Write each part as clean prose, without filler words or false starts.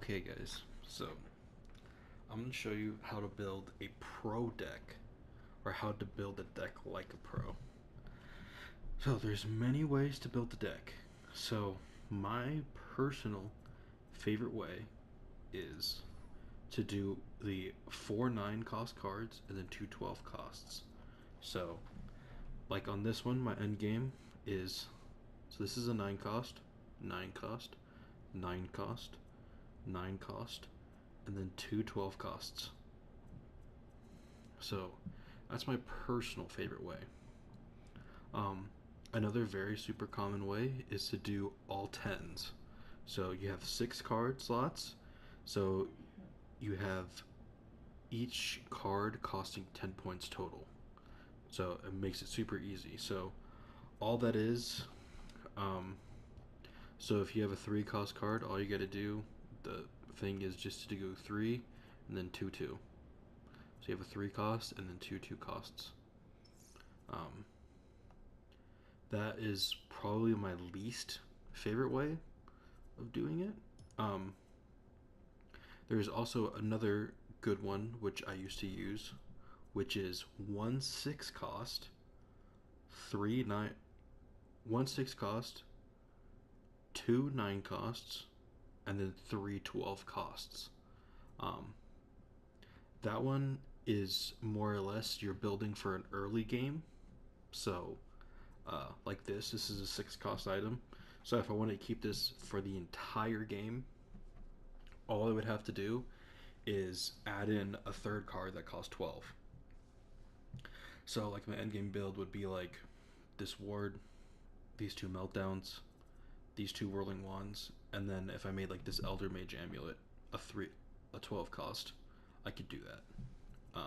Okay guys, so I'm going to show you how to build a pro deck, or how to build a deck like a pro. So there's many ways to build a deck. So my personal favorite way is to do the 4 9 cost cards and then 2 12 costs. So like on this one, my end game is, so this is a 9 cost, 9 cost, 9 cost, 9 cost, and then 2 12 costs. So that's my personal favorite way. Um, Another very super common way is to do all tens. So you have 6 card slots. So you have each card costing 10 points total. So it makes it super easy. So all that is, um, so if you have a 3 cost card, all you got to do, the thing is just to go 3 and then 2 2. So you have a 3 cost and then 2 2 costs. Um, that is probably my least favorite way of doing it. Um, there's also another good one which I used to use, which is 1 6 cost, 3 9, 1 6 cost, 2 9 costs, and then 3 12 costs. Um, that one is more or less you're building for an early game. So like this is a 6 cost item. So if I want to keep this for the entire game, all I would have to do is add in a third card that costs 12. So like my endgame build would be like this ward, these 2 meltdowns, these 2 whirling wands, and then if I made like this elder mage amulet, a 12 cost, I could do that.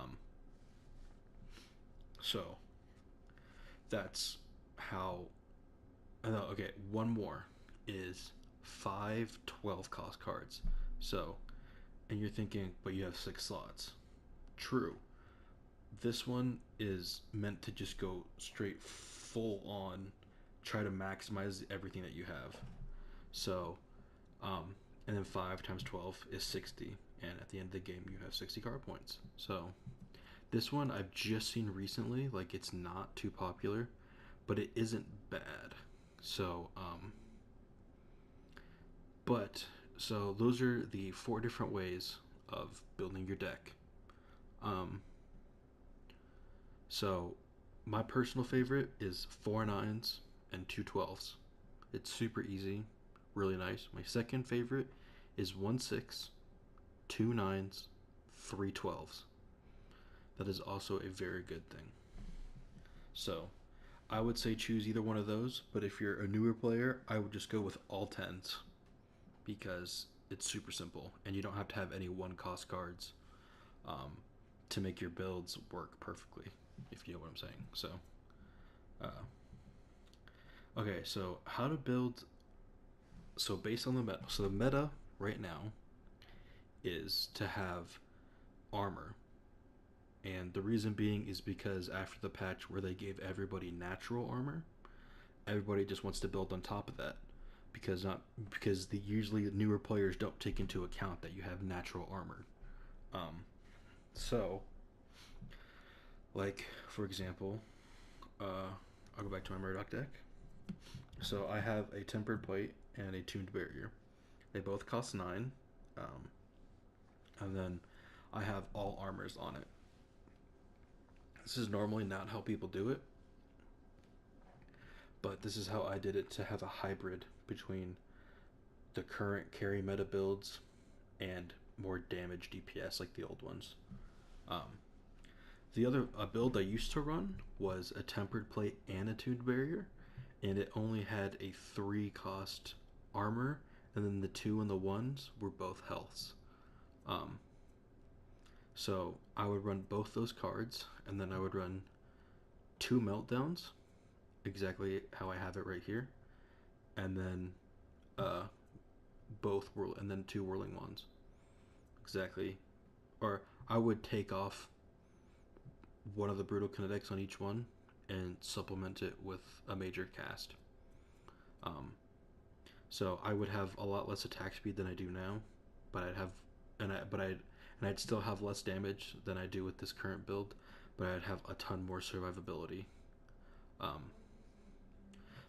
So that's how. Okay, one more is 5 12 cost cards. So, and you're thinking, but you have 6 slots. True. This one is meant to just go straight full on, try to maximize everything that you have. So, and then 5 times 12 is 60, and at the end of the game, you have 60 card points. So, this one I've just seen recently, like it's not too popular, but it isn't bad. So, but so those are the 4 different ways of building your deck. Um, so my personal favorite is 4 9s and 2 12s. It's super easy, really nice. My second favorite is 1 6, 2 9s, 3 12s. That is also a very good thing. So I would say choose either one of those, but if you're a newer player, I would just go with all tens because it's super simple and you don't have to have any 1 cost cards um, to make your builds work perfectly, if you know what I'm saying. So, okay, so how to build. So, based on the meta, so the meta right now is to have armor. And the reason being is because after the patch where they gave everybody natural armor, everybody just wants to build on top of that because the usually newer players don't take into account that you have natural armor. Um, so, like for example, I'll go back to my Murdoch deck. So I have a tempered plate and a tuned barrier. They both cost 9, um, and then I have all armors on it. This is normally not how people do it, but this is how I did it to have a hybrid between the current carry meta builds and more damage DPS like the old ones. Um, the other build I used to run was a tempered plate and a tuned barrier, and it only had a 3 cost armor, and then the 2 and the 1s were both healths. Um, so I would run both those cards, and then I would run 2 meltdowns, exactly how I have it right here, and then uh, and then 2 whirling wands, exactly. Or I would take off one of the brutal kinetics on each one and supplement it with a major cast. Um, so I would have a lot less attack speed than I do now, but I'd have and I'd still have less damage than I do with this current build, but I'd have a ton more survivability. Um,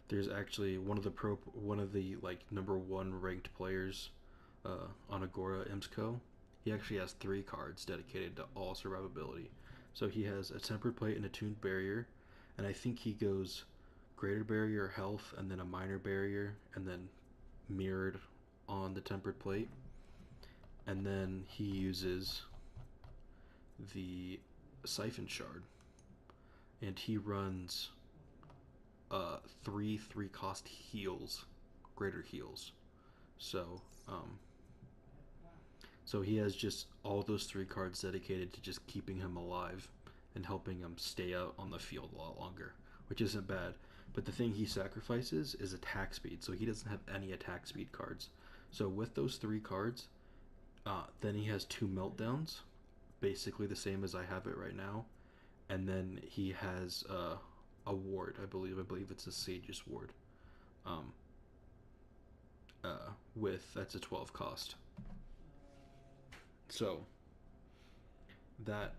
there's actually one of the like number one ranked players on Agora Imsco. He actually has 3 cards dedicated to all survivability. So he has a tempered plate and a tuned barrier, and I think he goes greater barrier health and then a minor barrier and then mirrored on the tempered plate, and then he uses the siphon shard, and he runs 3 cost heals, greater heals. So so he has just all those 3 cards dedicated to just keeping him alive and helping him stay out on the field a lot longer, which isn't bad. But the thing he sacrifices is attack speed, so he doesn't have any attack speed cards. So with those 3 cards, then he has 2 meltdowns, basically the same as I have it right now, and then he has a ward. I believe it's a Sage's ward. Um, with that's a 12 cost. So that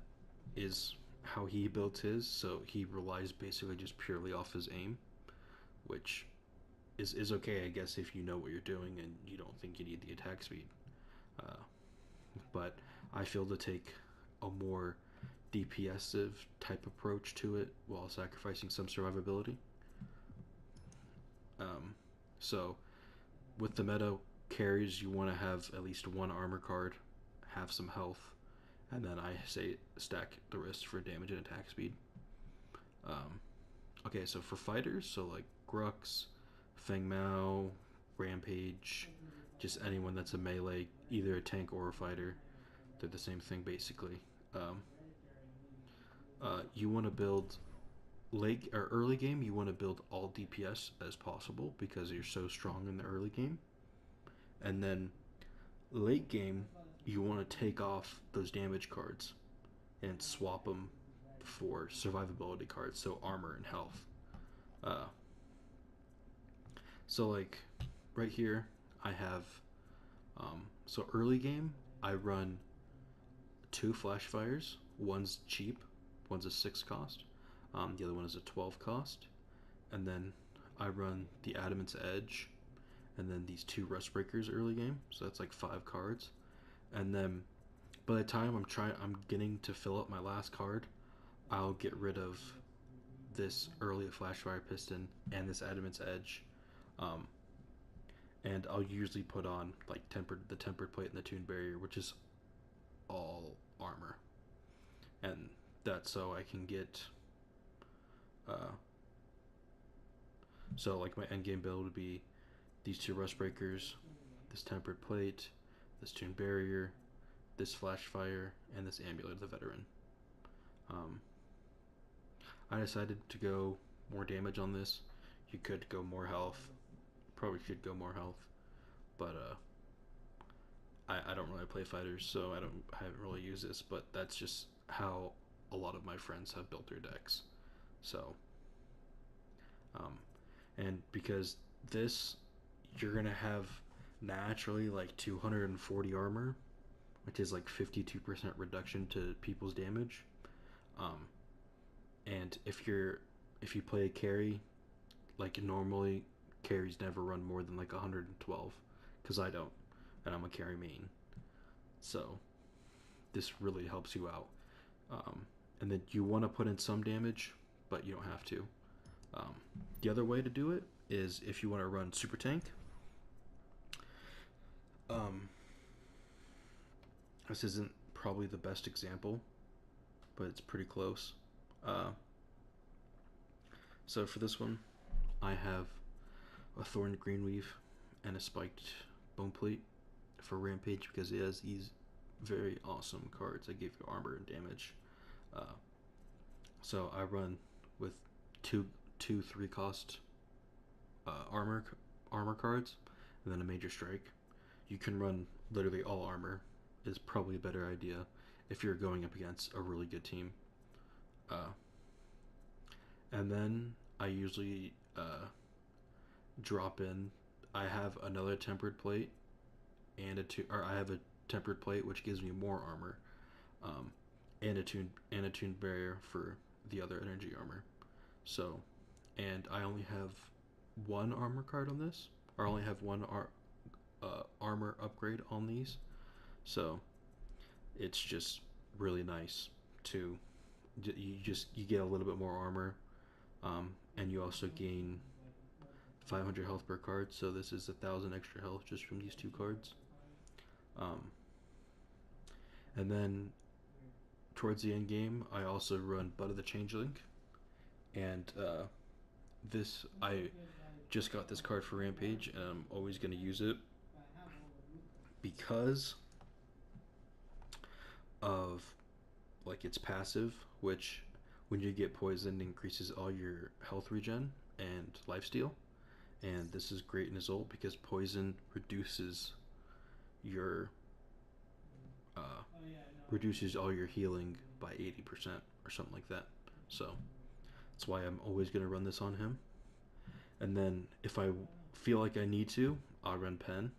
is how he built his. So he relies basically just purely off his aim, which is okay, I guess, if you know what you're doing and you don't think you need the attack speed. Uh, but I feel to take a more DPS type approach to it while sacrificing some survivability. So with the meta carries, you want to have at least 1 armor card, have some health, and then I say stack the rest for damage and attack speed. Okay, so for fighters, so like Grux, Feng Mao, Rampage, just anyone that's a melee, either a tank or a fighter, they're the same thing basically. You want to build late or early game. You want to build all DPS as possible because you're so strong in the early game, and then late game you want to take off those damage cards and swap them for survivability cards, so armor and health. Uh, so like right here, I have so early game I run 2 flash fires. One's cheap, one's a 6 cost. The other one is a 12 cost, and then I run the Adamant's Edge, and then these 2 Rust Breakers early game. So that's like 5 cards, and then by the time I'm getting to fill up my last card, I'll get rid of this early Flashfire Piston and this Adamant's Edge, and I'll usually put on like the tempered plate and the tuned barrier, which is all armor, and that's so I can get. So like my endgame build would be these 2 Rust Breakers, this tempered plate, this tuned barrier, this flash fire, and this amulet of the veteran. I decided to go more damage on this. You could go more health, probably should go more health, but I don't really play fighters, so I haven't really used this. But that's just how a lot of my friends have built their decks. So, and because this, you're gonna have naturally like 240 armor, which is like 52% reduction to people's damage. And if you play a carry, like normally carries never run more than like 112, because I don't, and I'm a carry main. So this really helps you out. And then you want to put in some damage, but you don't have to. The other way to do it is if you want to run super tank. This isn't probably the best example, but it's pretty close. So for this one, I have a Thorned Greenweave and a Spiked Bone Plate for Rampage because it has these very awesome cards that give you armor and damage. So I run with two 3 cost armor cards, and then a Major Strike. You can run literally all armor. Is probably a better idea if you're going up against a really good team. And then I usually drop in. I have another tempered plate and I have tempered plate, which gives me more armor, um, and a tuned barrier for the other energy armor. So, and I only have one armor card on this, or I only have one armor upgrade on these. So it's just really nice to you get a little bit more armor, and you also gain 500 health per card. So this is 1,000 extra health just from these two cards. Um, and then towards the end game, I also run Butt of the Changeling, and this I just got this card for Rampage, and I'm always going to use it because of like its passive, which when you get poisoned increases all your health regen and lifesteal, and this is great in his ult because poison your uh, reduces all your healing by 80% or something like that. So that's why I'm always gonna run this on him. And then if I feel like I need to, I'll run Pen,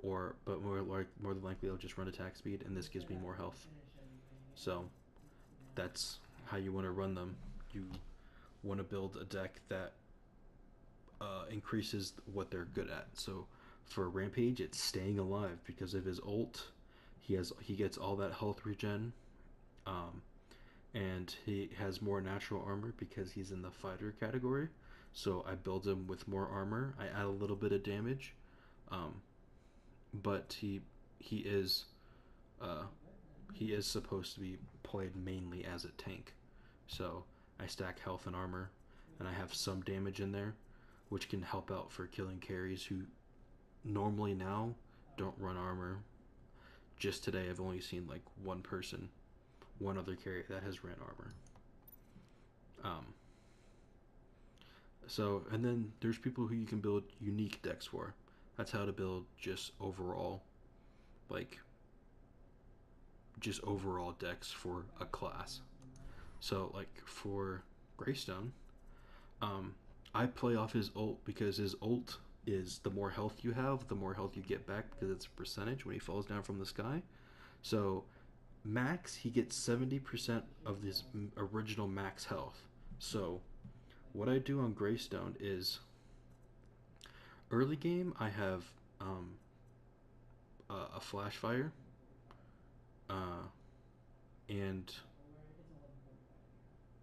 but more than likely I'll just run attack speed, and this gives me more health. So that's how you want to run them. You want to build a deck that increases what they're good at. So for Rampage, it's staying alive because of his ult. He gets all that health regen, um, and he has more natural armor because he's in the fighter category. So I build him with more armor. I add a little bit of damage, um, but he is uh, he is supposed to be played mainly as a tank. So I stack health and armor, and I have some damage in there, which can help out for killing carries who normally now don't run armor. Just today, I've only seen like one other carry that has ran armor. Um, and then there's people who you can build unique decks for. That's how to build like, just overall decks for a class. So, like for Greystone, I play off his ult because his ult is the more health you have, the more health you get back because it's a percentage when he falls down from the sky. So, max, he gets 70% of his original max health. So, what I do on Greystone is early game, I have um, a Flash Fire, uh, and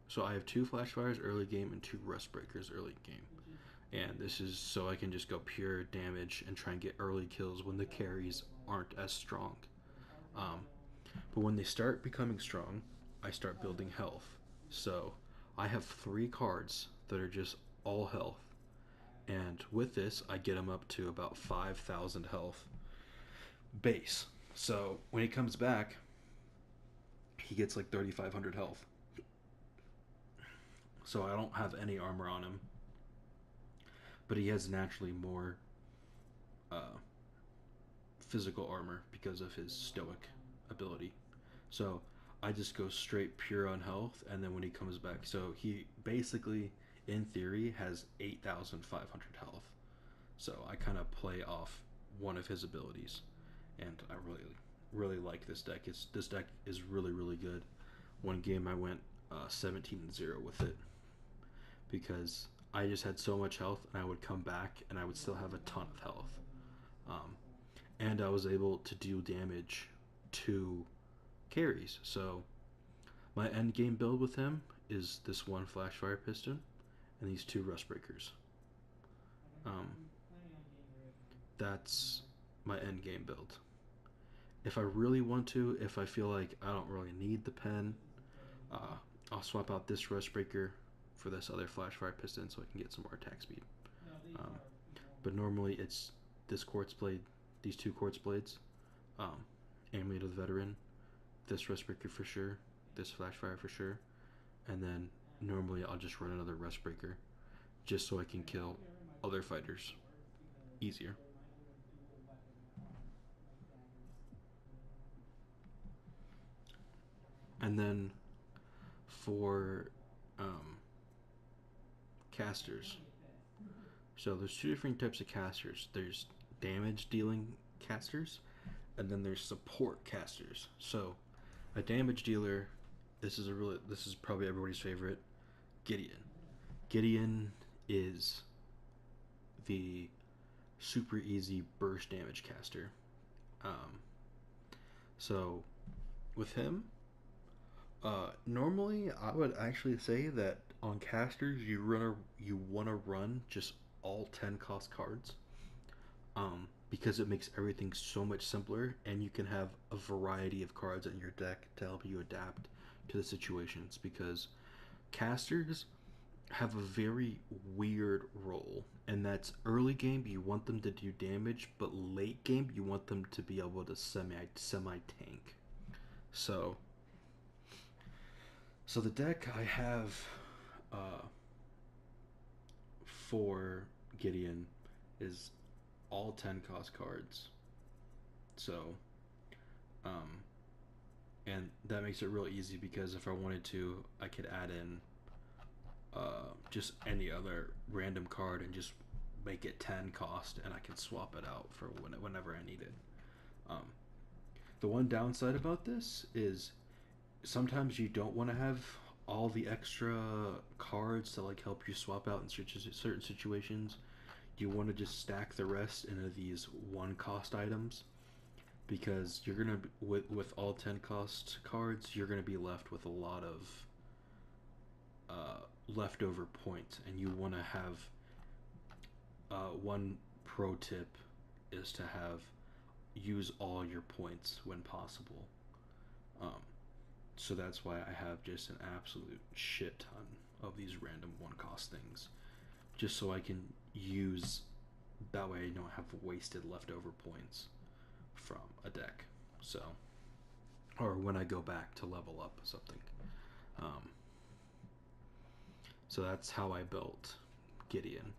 so I have two Flash Fires early game and two Rust Breakers early game. And this is so I can just go pure damage and try and get early kills when the carries aren't as strong. Um, but when they start becoming strong, I start building health. So I have 3 cards that are just all health. And with this, I get him up to about 5,000 health base. So when he comes back, he gets like 3,500 health. So I don't have any armor on him, but he has naturally more uh, physical armor because of his stoic ability. So I just go straight pure on health, and then when he comes back, so he basically, in theory, has 8,500 health. So I kind of play off one of his abilities, and I really like this deck. This deck is really good. One game I went 17-0 with it because I just had so much health, and I would come back and I would still have a ton of health. Um, and I was able to deal damage to carries. So my end game build with him is this one Flashfire Piston and these 2 Rust Breakers. Um, that's my end game build. If I really want to, if I feel like I don't really need the pen, I'll swap out this Rust Breaker for this other Flashfire Piston so I can get some more attack speed. Um, but normally it's this Quartz Blade, these 2 Quartz Blades, Amulet of the Veteran, this Rust Breaker for sure, this Flashfire for sure, and then normally I'll just run another Rust Breaker just so I can kill other fighters easier. And then for casters, so there's 2 different types of casters. There's damage dealing casters, And then there's support casters. So a damage dealer. This is probably everybody's favorite. Gideon. Gideon is the super easy burst damage caster. Um, so with him, normally I would actually say that on casters you want to run just all 10 cost cards, because it makes everything so much simpler, and you can have a variety of cards in your deck to help you adapt to the situations. Because casters have a very weird role, and that's early game you want them to do damage, but late game you want them to be able to semi tank. So the deck I have uh, for Gideon is all 10 cost cards. So um, and that makes it real easy because if I wanted to, I could add in just any other random card and just make it 10 cost, and I can swap it out for whenever I need it. Um, the one downside about this is sometimes you don't want to have all the extra cards to like help you swap out in certain situations. You want to just stack the rest into these one cost items, because you're gonna with all 10 cost cards, you're gonna be left with a lot of leftover points, and you want to have one pro tip is to have use all your points when possible. Um, so that's why I have just an absolute shit ton of these random one cost things, just so I can use. That way, I don't have wasted leftover points from a deck. So, or when I go back to level up something. Um, so that's how I built Gideon.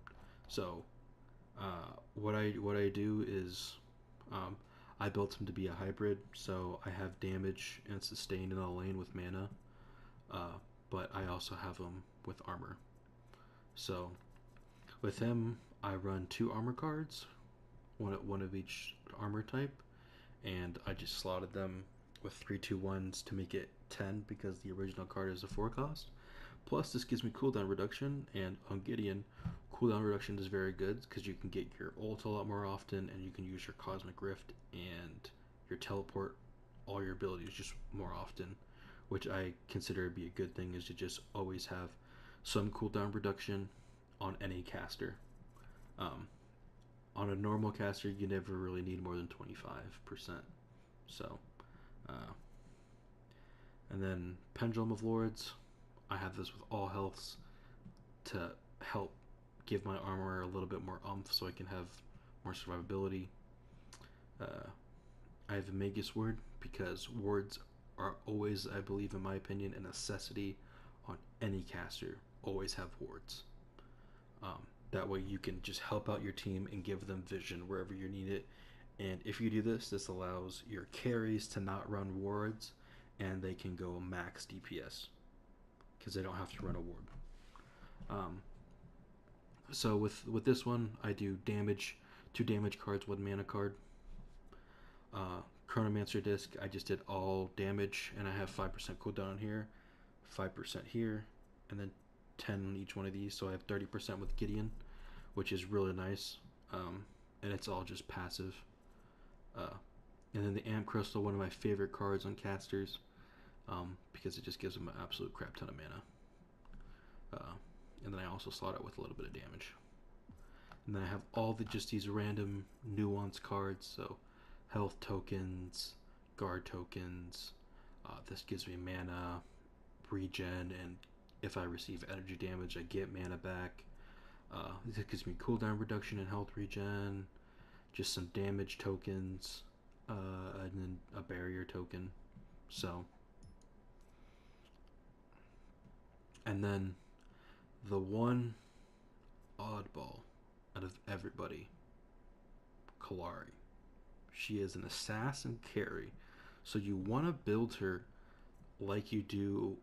So what I do is um, I built him to be a hybrid. So I have damage and sustain in a lane with mana, uh, but I also have him with armor. So with him, I run 2 armor cards, one of each armor type, and I just slotted them with 3/2/1s to make it 10 because the original card is a 4 cost. Plus, this gives me cooldown reduction, and on Gideon, cooldown reduction is very good because you can get your ult a lot more often, and you can use your Cosmic Rift and your teleport, all your abilities just more often, which I consider to be a good thing, is to just always have some cooldown reduction on any caster. Um, on a normal caster, you never really need more than 25%. So, uh, and then Pendulum of Lords, I have this with all healths to help give my armor a little bit more oomph so I can have more survivability. Uh, I have a Magus Ward because wards are always, I believe, in my opinion, a necessity on any caster. Always have wards. That way you can just help out your team and give them vision wherever you need it. And if you do this, this allows your carries to not run wards, and they can go max DPS because they don't have to run a ward. Um, so with this one, I do damage, 2 damage cards, 1 mana card. Chronomancer Disc, I just did all damage, and I have 5% cooldown here, 5% here, and then 10 on each one of these. So I have 30% with Gideon, which is really nice, and it's all just passive. Uh, and then the Amp Crystal, one of my favorite cards on casters, because it just gives them an absolute crap ton of mana. And then I also slot it with a little bit of damage. And then I have all just these random nuance cards, so health tokens, guard tokens. This gives me mana, regen, and if I receive energy damage, I get mana back. This gives me cooldown reduction and health regen, just some damage tokens, and then a barrier token. So, and then the one oddball out of everybody, Kalari. She is an assassin carry, so you want to build her like you do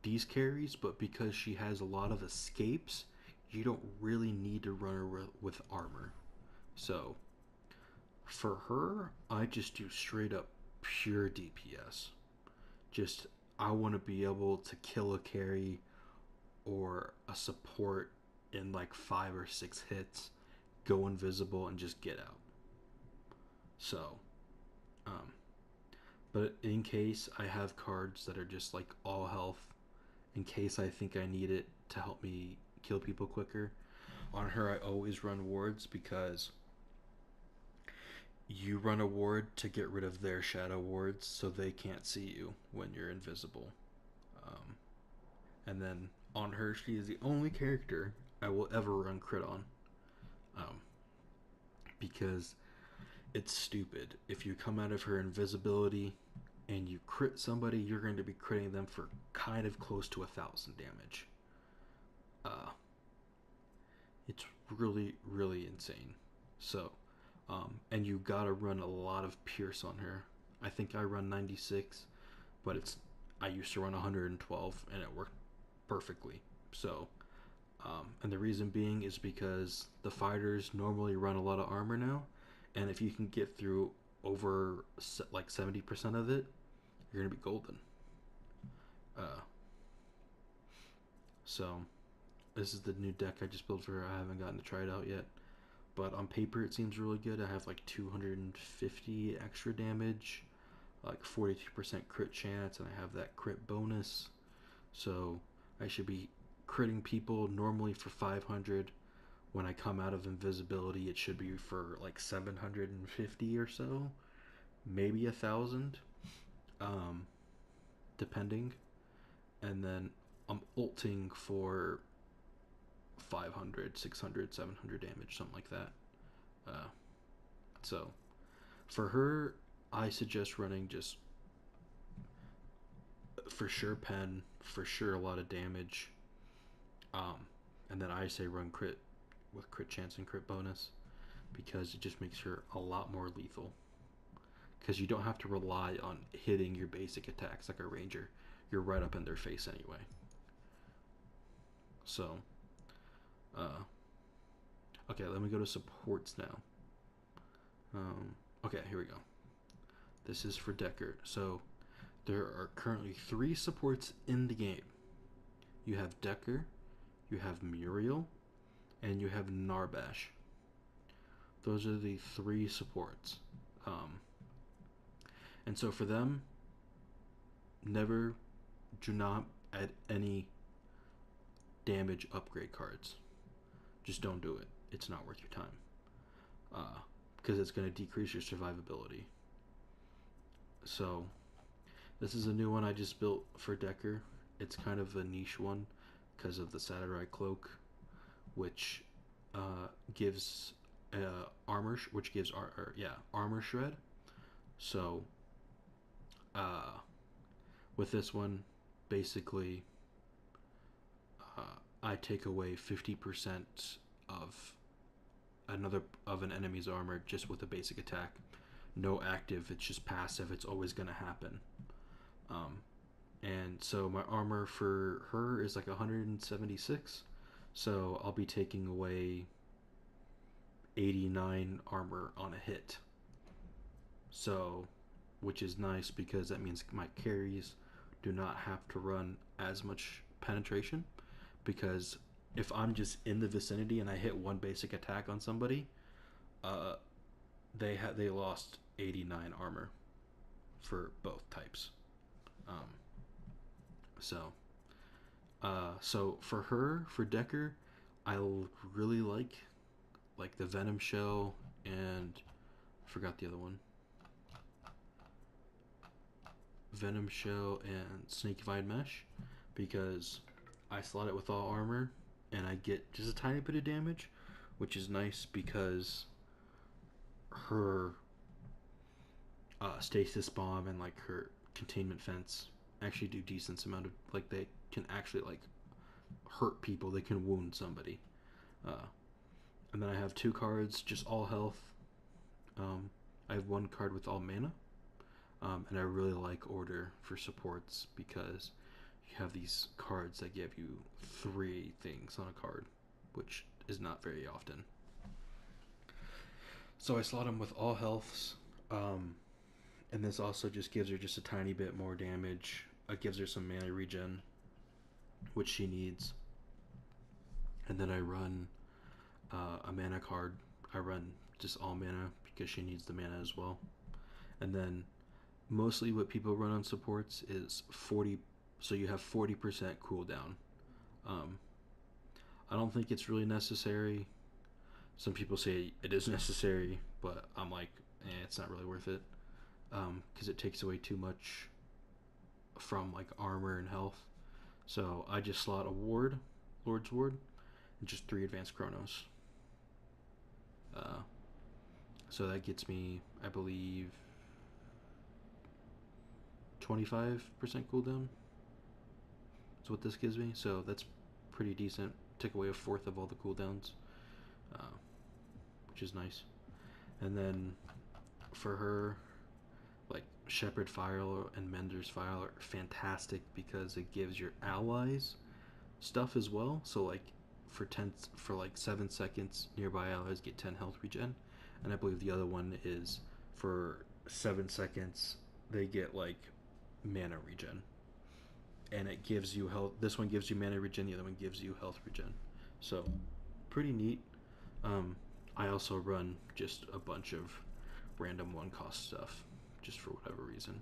these carries, but because she has a lot of escapes, you don't really need to run her with armor. So For her, I just do straight up pure DPS. Just I want to be able to kill a carry or a support in like 5 or 6 hits, go invisible, and just get out. So, um, but in case I have cards that are just like all health, in case I think I need it to help me kill people quicker, on her I always run wards because you run a ward to get rid of their shadow wards so they can't see you when you're invisible. Um, and then on her, she is the only character I will ever run crit on. Um, because it's stupid. If you come out of her invisibility and you crit somebody, you're going to be critting them for kind of close to 1,000 damage. Uh, it's really, really insane. So, and you gotta run a lot of Pierce on her. I think I run 96, but I used to run 112 and it worked perfectly. So, and the reason being is because the fighters normally run a lot of armor now, and if you can get through over like 70% of it, you're gonna be golden. Uh, so this is the new deck I just built for her. I haven't gotten to try it out yet, but on paper it seems really good. I have like 250 extra damage, like 42% crit chance, and I have that crit bonus. So I should be critting people normally for 500. When I come out of invisibility, it should be for like 750 or so, maybe 1,000, um, depending. And then I'm ulting for 500, 600, 700 damage, something like that. Uh, so for her, I suggest running just for sure pen, for sure a lot of damage. And then I say run crit with crit chance and crit bonus because it just makes her a lot more lethal. Because you don't have to rely on hitting your basic attacks like a ranger. You're right up in their face anyway. So, okay, let me go to supports now. Okay, here we go. This is for Decker. So, there are currently 3 supports in the game. You have Decker, you have Muriel, and you have Narbash. Those are the 3 supports. And so for them, never do not add any damage upgrade cards. Just don't do it. It's not worth your time. Because it's going to decrease your survivability. So this is a new one I just built for Decker. It's kind of a niche one because of the Saturday Cloak, which gives armor, which gives armor shred. So with this one, basically, I take away 50% of an enemy's armor just with a basic attack. No active, it's just passive. It's always gonna happen. And so my armor for her is like 176. So I'll be taking away 89 armor on a hit. So, which is nice because that means my carries do not have to run as much penetration, because if I'm just in the vicinity and I hit one basic attack on somebody, they lost 89 armor for both types. So so for her, for Decker, I really like the Venom Shell and I forgot the other one. Venom Shell and Snake Vine Mesh, because I slot it with all armor and I get just a tiny bit of damage, which is nice because her stasis bomb and like her containment fence actually do decent amount of, like, they can actually like hurt people. They can wound somebody. And then I have 2 cards just all health. I have 1 card with all mana. And I really like Order for supports because you have these cards that give you 3 things on a card, which is not very often. So I slot him with all healths, um, and this also just gives her just a tiny bit more damage. It gives her some mana regen, which she needs. And then I run a mana card. I run just all mana because she needs the mana as well. And then mostly what people run on supports is 40, so you have 40% cooldown. Um, I don't think it's really necessary. Some people say it is necessary, but I'm like, it's not really worth it because it takes away too much from like armor and health. So I just slot a ward, Lord's Ward, and just 3 advanced chronos. Uh, so that gets me, I believe, 25% cooldown. That's what this gives me. So that's pretty decent. Take away a fourth of all the cooldowns, uh, which is nice. And then for her, like Shepherd File and Mender's File are fantastic because it gives your allies stuff as well. So like for like 7 seconds, nearby allies get 10 health regen, and I believe the other one is for 7 seconds they get like mana regen, and it gives you health. This one gives you mana regen, the other one gives you health regen. So pretty neat. I also run just a bunch of random one cost stuff, just for whatever reason.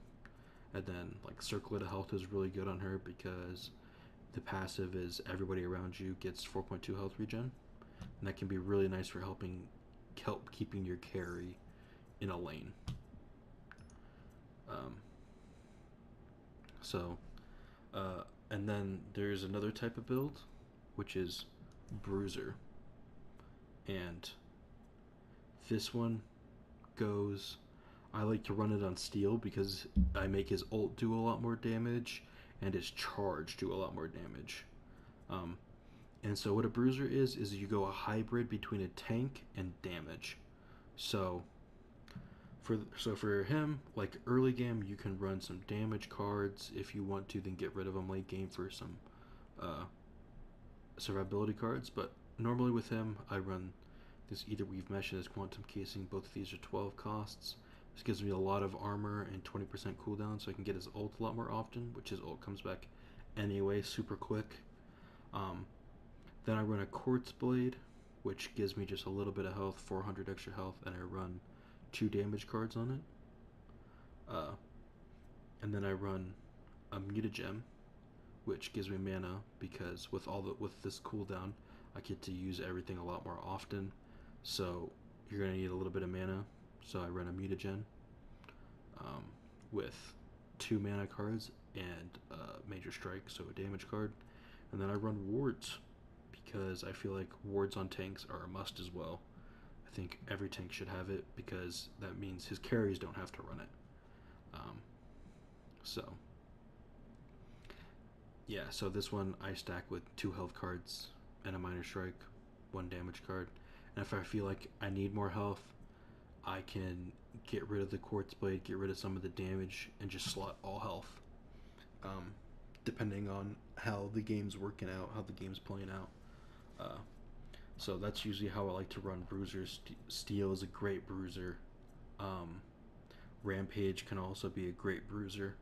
And then like Circlet of Health is really good on her because the passive is everybody around you gets 4.2 health regen, and that can be really nice for help keeping your carry in a lane. Um, so, and then there's another type of build, which is Bruiser, and this one goes. I like to run it on Steel because I make his ult do a lot more damage and his charge do a lot more damage. Um, and so what a Bruiser is you go a hybrid between a tank and damage. So for him, like early game, you can run some damage cards if you want to, then get rid of them late game for some uh, survivability cards. But normally with him, I run this Either Weave Mesh and this Quantum Casing. Both of these are 12 costs. This gives me a lot of armor and 20% cooldown, so I can get his ult a lot more often, which his ult comes back anyway, super quick. Then I run a Quartz Blade, which gives me just a little bit of health, 400 extra health, and I run 2 damage cards on it. And then I run a Mutagem, which gives me mana because with this cooldown, I get to use everything a lot more often. So you're gonna need a little bit of mana. So I run a Mutagen with 2 mana cards and Major Strike, so a damage card. And then I run wards because I feel like wards on tanks are a must as well. I think every tank should have it because that means his carries don't have to run it. So yeah, so this one I stack with 2 health cards and a Minor Strike, 1 damage card. And if I feel like I need more health, I can get rid of the Quartz Blade, get rid of some of the damage, and just slot all health. Depending on how the game's working out, how the game's playing out. So that's usually how I like to run bruisers. Steel is a great bruiser. Rampage can also be a great bruiser.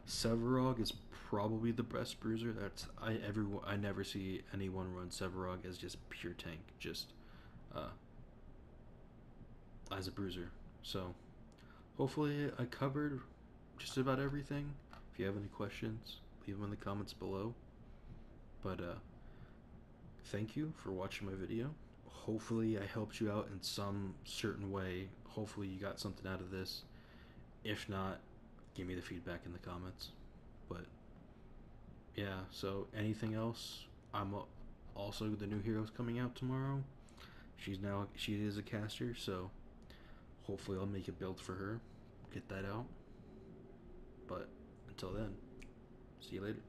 Sevarog is probably the best bruiser. I never see anyone run Sevarog as just pure tank, just as a bruiser. So hopefully I covered just about everything. If you have any questions, leave them in the comments below. But thank you for watching my video. Hopefully I helped you out in some certain way. Hopefully you got something out of this. If not, give me the feedback in the comments. But yeah, so anything else? I'm also the new hero's coming out tomorrow. She is a caster, so hopefully I'll make a build for her, get that out. But until then, see you later.